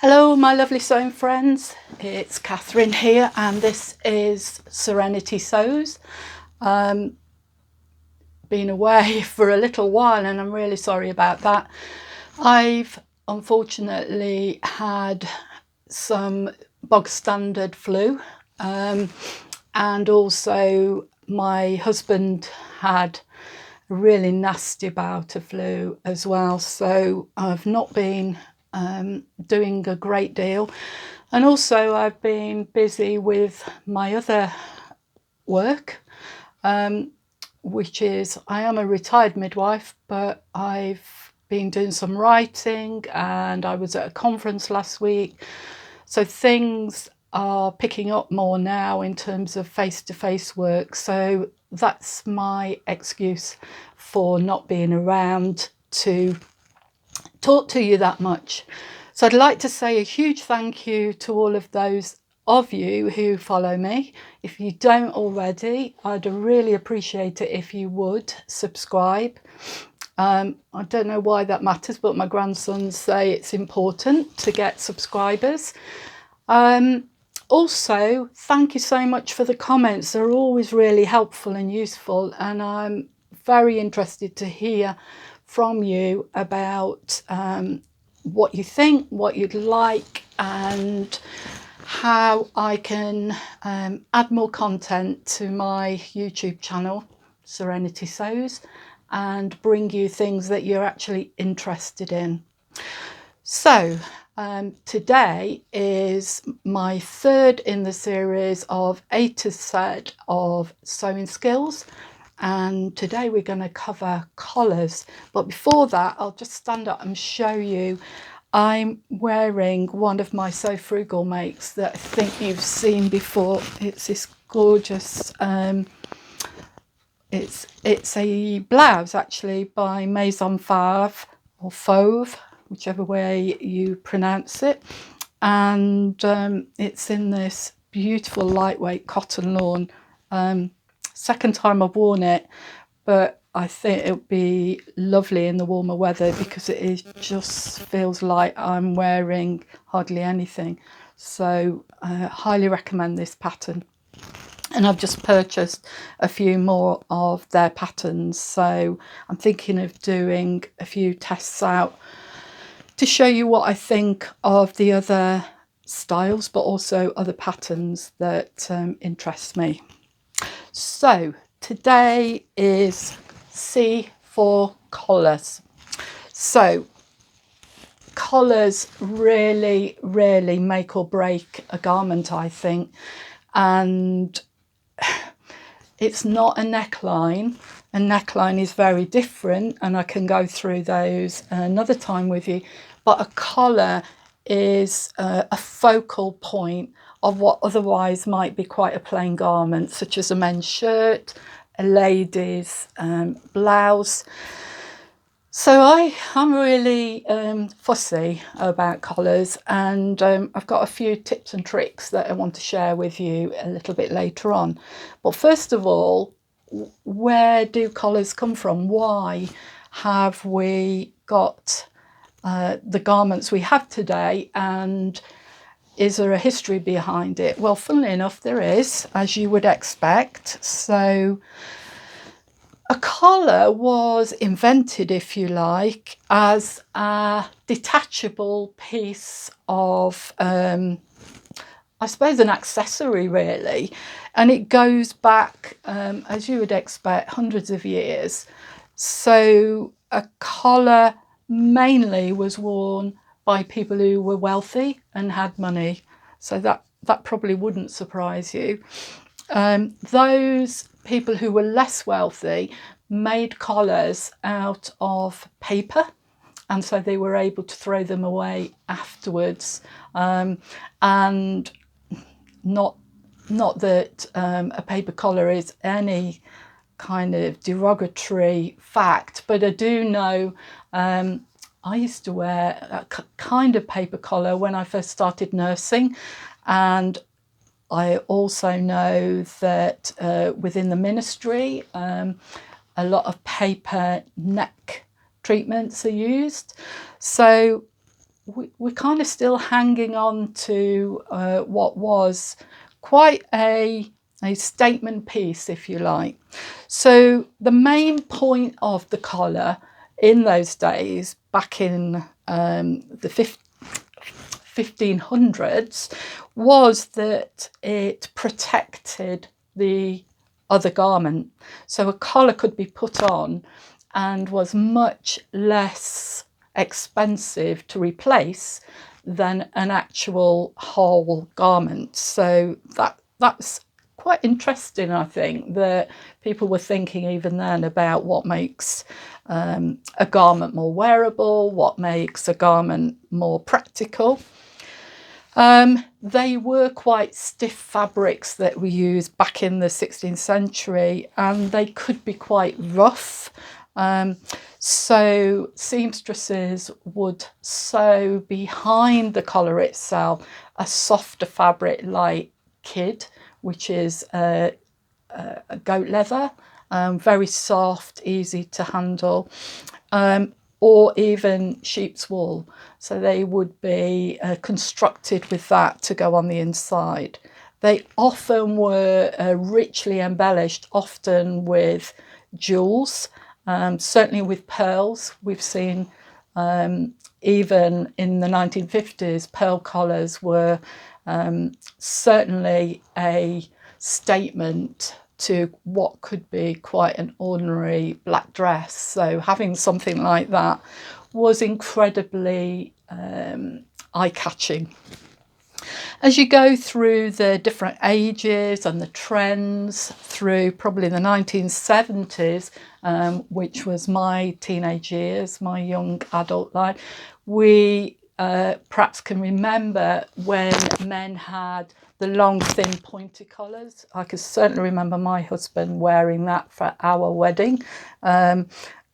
Hello my lovely sewing friends, it's Kathryn here and this is Serenity Sews. Been away for a little while and I'm really sorry about that. I've unfortunately had some bog standard flu and also my husband had a really nasty bout of flu as well, so I've not been doing a great deal, and also I've been busy with my other work, which is I am a retired midwife, but I've been doing some writing and I was at a conference last week, so things are picking up more now in terms of face-to-face work, so that's my excuse for not being around to talk to you that much. So I'd like to say a huge thank you to all of those of you who follow me. If you don't already, I'd really appreciate it if you would subscribe. I don't know why that matters, but my grandsons say it's important to get subscribers. Also, thank you so much for the comments. They're always really helpful and useful, and I'm very interested to hear from you about what you think, what you'd like, and how I can add more content to my YouTube channel, Serenity Sews, and bring you things that you're actually interested in. So today is my third in the series of A to Z of sewing skills, and today we're going to cover collars. But before that, I'll just stand up and show you. I'm wearing one of my So Frugal makes that I think you've seen before. It's this gorgeous it's a blouse actually by Maison Fauve or Fauve, whichever way you pronounce it, and it's in this beautiful lightweight cotton lawn. Second time I've worn it, but I think it would be lovely in the warmer weather because just feels like I'm wearing hardly anything. So I highly recommend this pattern. And I've just purchased a few more of their patterns, so I'm thinking of doing a few tests out to show you what I think of the other styles, but also other patterns that interest me. So today is C for collars. So collars really make or break a garment, I think, and it's not a neckline. A neckline is very different, and I can go through those another time with you, but a collar is a focal point of what otherwise might be quite a plain garment, such as a men's shirt, a lady's blouse. So I'm really fussy about collars, and I've got a few tips and tricks that I want to share with you a little bit later on. But first of all, where do collars come from? Why have we got the garments we have today, and is there a history behind it? Well, funnily enough, there is, as you would expect. So a collar was invented, if you like, as a detachable piece of, I suppose, an accessory, really. And it goes back, as you would expect, hundreds of years. So a collar mainly was worn by people who were wealthy and had money. So that probably wouldn't surprise you. Those people who were less wealthy made collars out of paper, and so they were able to throw them away afterwards, and not that a paper collar is any kind of derogatory fact, but I do know I used to wear a kind of paper collar when I first started nursing, and I also know that within the ministry a lot of paper neck treatments are used. So we're kind of still hanging on to what was quite a statement piece, if you like. So the main point of the collar in those days, back in the 1500s, was that it protected the other garment. So a collar could be put on and was much less expensive to replace than an actual whole garment. So that's quite interesting, I think, that people were thinking even then about what makes a garment more wearable, what makes a garment more practical. They were quite stiff fabrics that were used back in the 16th century, and they could be quite rough. So seamstresses would sew behind the collar itself a softer fabric like kid, which is a goat leather, very soft, easy to handle, or even sheep's wool. So they would be constructed with that to go on the inside. They often were richly embellished, often with jewels, certainly with pearls. We've seen even in the 1950s, pearl collars were certainly a statement to what could be quite an ordinary black dress. So having something like that was incredibly eye-catching. As you go through the different ages and the trends through probably the 1970s, which was my teenage years, my young adult life, we perhaps can remember when men had the long, thin, pointy collars. I can certainly remember my husband wearing that for our wedding. And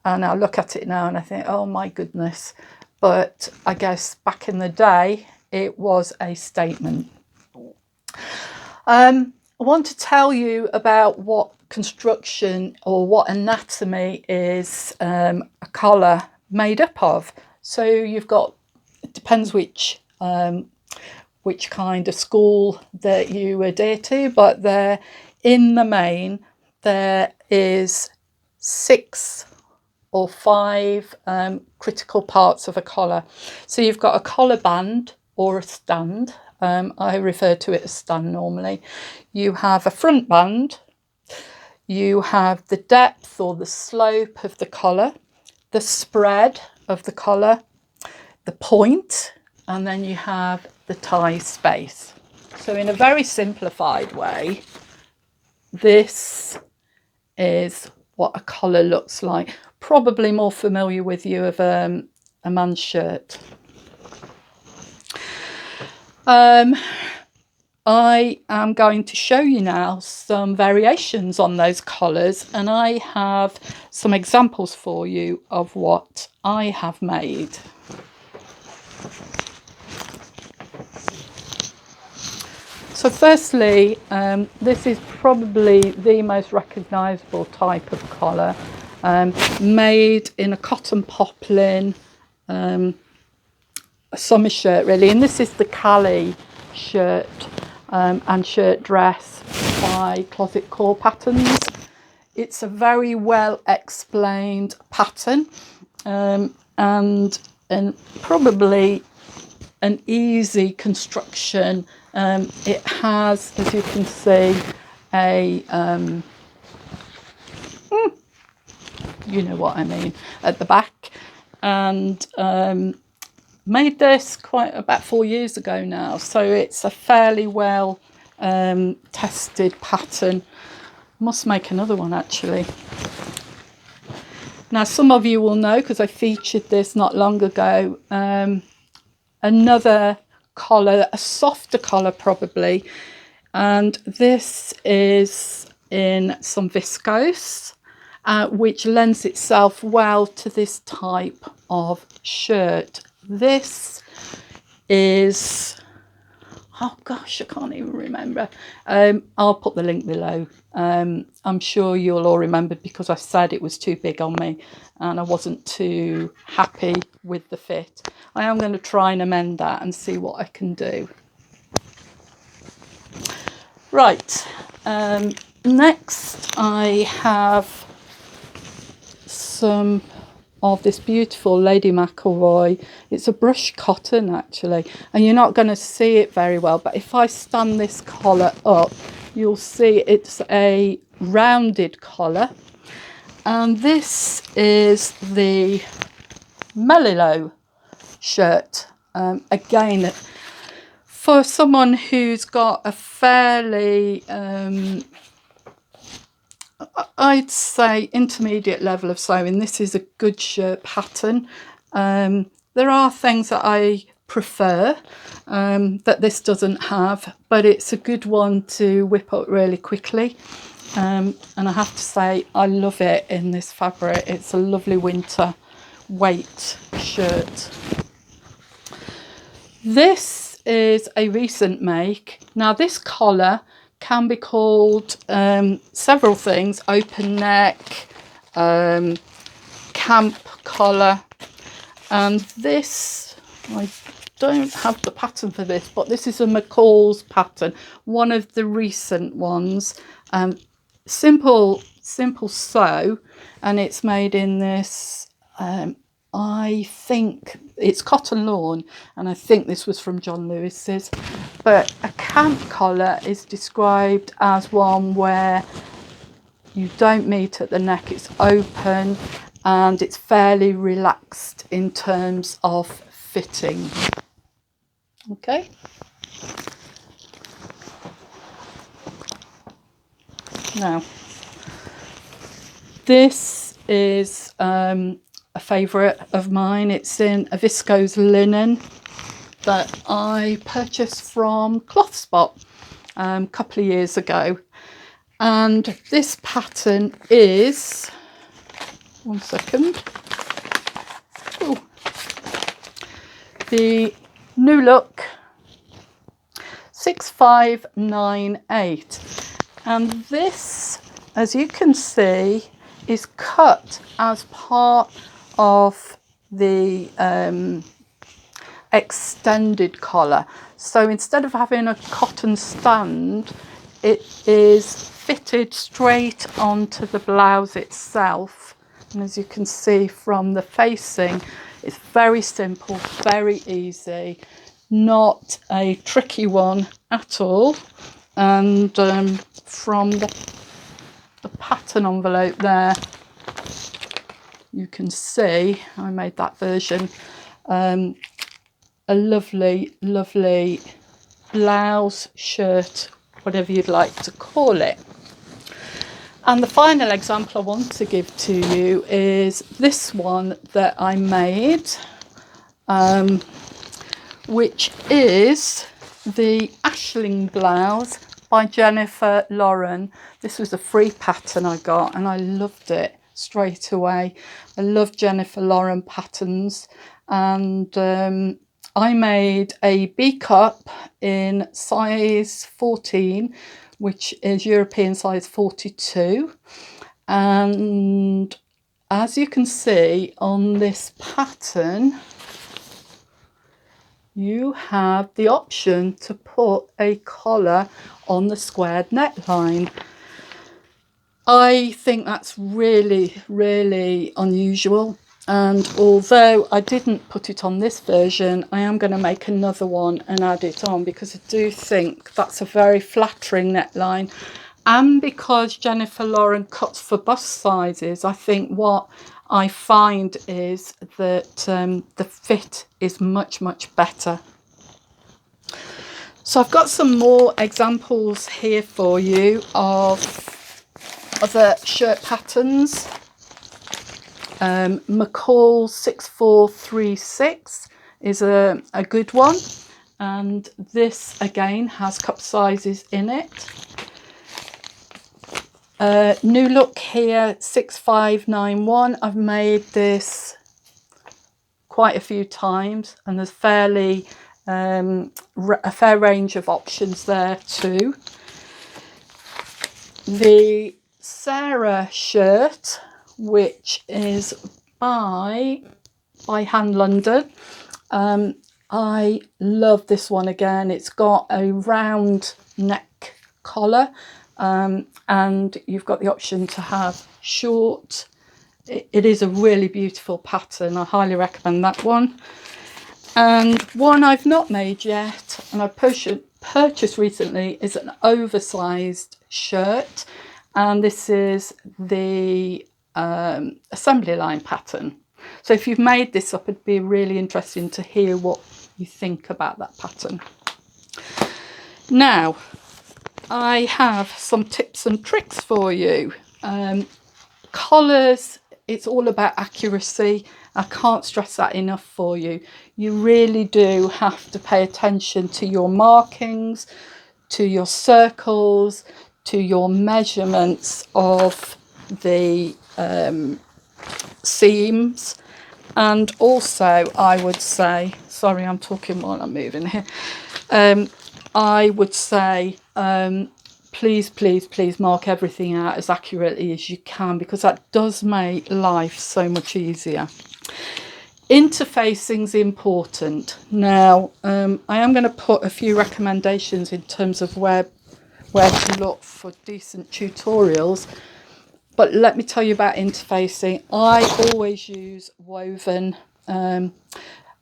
I look at it now and I think, oh my goodness. But I guess back in the day, it was a statement. I want to tell you about what construction or what anatomy is a collar made up of. So you've got, it depends which kind of school that you adhere to, but there, in the main, there is 6 or 5 critical parts of a collar. So you've got a collar band or a stand. I refer to it as stand normally. You have a front band. You have the depth or the slope of the collar, the spread of the collar, the point, and then you have the tie space. So in a very simplified way, this is what a collar looks like. Probably more familiar with you of a man's shirt. I am going to show you now some variations on those collars, and I have some examples for you of what I have made. So firstly, this is probably the most recognisable type of collar, made in a cotton poplin, a summer shirt really, and this is the Cali shirt and shirt dress by Closet Core Patterns. It's a very well explained pattern and probably an easy construction. It has, as you can see, a you know what I mean, at the back, and made this quite about 4 years ago now, so it's a fairly well tested pattern. Must make another one actually. Now some of you will know, because I featured this not long ago, another collar, a softer collar probably, and this is in some viscose, which lends itself well to this type of shirt. This is Oh gosh, I can't even remember. I'll put the link below. I'm sure you'll all remember because I said it was too big on me and I wasn't too happy with the fit. I am going to try and amend that and see what I can do. Right, next I have some of this beautiful Lady McElroy. It's a brush cotton actually, and you're not going to see it very well, but if I stand this collar up, you'll see it's a rounded collar. And this is the Melilo shirt. Again, for someone who's got a fairly I'd say intermediate level of sewing, this is a good shirt pattern. There are things that I prefer that this doesn't have, but it's a good one to whip up really quickly. And I have to say I love it in this fabric. It's a lovely winter weight shirt. This is a recent make. Now this collar can be called several things: open neck, camp collar, and this, I don't have the pattern for this, but this is a McCall's pattern, one of the recent ones. Simple sew, and it's made in this I think it's cotton lawn, and I think this was from John Lewis's. But a camp collar is described as one where you don't meet at the neck, it's open and it's fairly relaxed in terms of fitting. Okay. Now, this is a favourite of mine. It's in a viscose linen that I purchased from Cloth Spot a couple of years ago. And this pattern is, one second, ooh, the New Look 6598. And this, as you can see, is cut as part of the extended collar. So instead of having a cotton stand, it is fitted straight onto the blouse itself. And as you can see from the facing, it's very simple, very easy, not a tricky one at all. And from the pattern envelope there, you can see I made that version. A lovely blouse, shirt, whatever you'd like to call it. And the final example I want to give to you is this one that I made, which is the Ashling Blouse by Jennifer Lauren. This was a free pattern I got and I loved it straight away. I love Jennifer Lauren patterns, and I made a B cup in size 14, which is European size 42. And as you can see on this pattern, you have the option to put a collar on the squared neckline. I think that's really unusual, and although I didn't put it on this version, I am going to make another one and add it on because I do think that's a very flattering neckline. And because Jennifer Lauren cuts for bust sizes, I think what I find is that the fit is much better. So I've got some more examples here for you of other shirt patterns. McCall 6436 is a good one, and this again has cup sizes in it. New Look here 6591. I've made this quite a few times, and there's fairly a fair range of options there too. The Sarah shirt, which is by Hand London. I love this one again. It's got a round neck collar, and you've got the option to have short. It is a really beautiful pattern. I highly recommend that one. And one I've not made yet, and I purchased recently, is an oversized shirt, and this is the assembly line pattern. So if you've made this up, it'd be really interesting to hear what you think about that pattern. Now, I have some tips and tricks for you. Collars, it's all about accuracy. I can't stress that enough for you. You really do have to pay attention to your markings, to your circles, to your measurements of the seams. And also, I would say, sorry, I'm talking while I'm moving here. I would say, please mark everything out as accurately as you can, because that does make life so much easier. Interfacing's important. Now, I am going to put a few recommendations in terms of where to look for decent tutorials. But let me tell you about interfacing. I always use woven,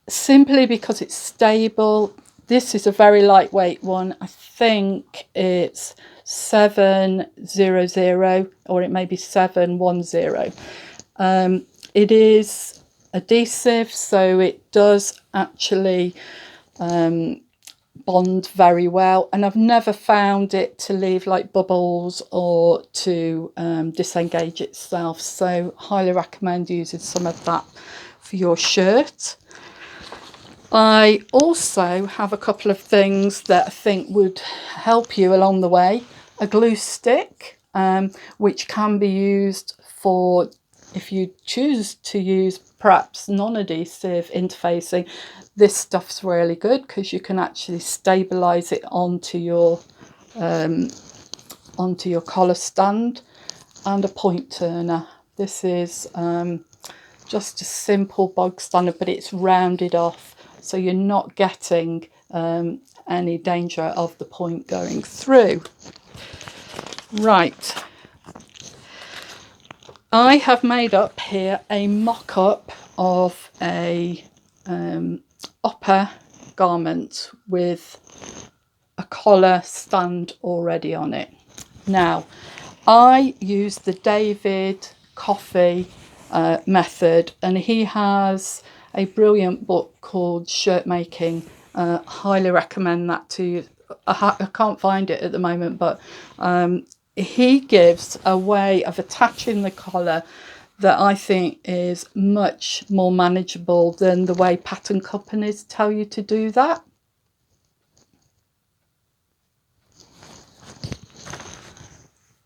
simply because it's stable. This is a very lightweight one. I think it's 700, or it may be 710. It is adhesive, so it does actually bond very well, and I've never found it to leave like bubbles or to disengage itself, so highly recommend using some of that for your shirt. I also have a couple of things that I think would help you along the way. A glue stick, which can be used for, if you choose to use perhaps non-adhesive interfacing. This stuff's really good because you can actually stabilize it onto your collar stand. And a point turner. This is just a simple bog standard, but it's rounded off, so you're not getting any danger of the point going through. Right, I have made up here a mock-up of a upper garment with a collar stand already on it. Now, I use the David Coffin method, and he has a brilliant book called Shirt Making. Highly recommend that to you. I can't find it at the moment, but he gives a way of attaching the collar that I think is much more manageable than the way pattern companies tell you to do that.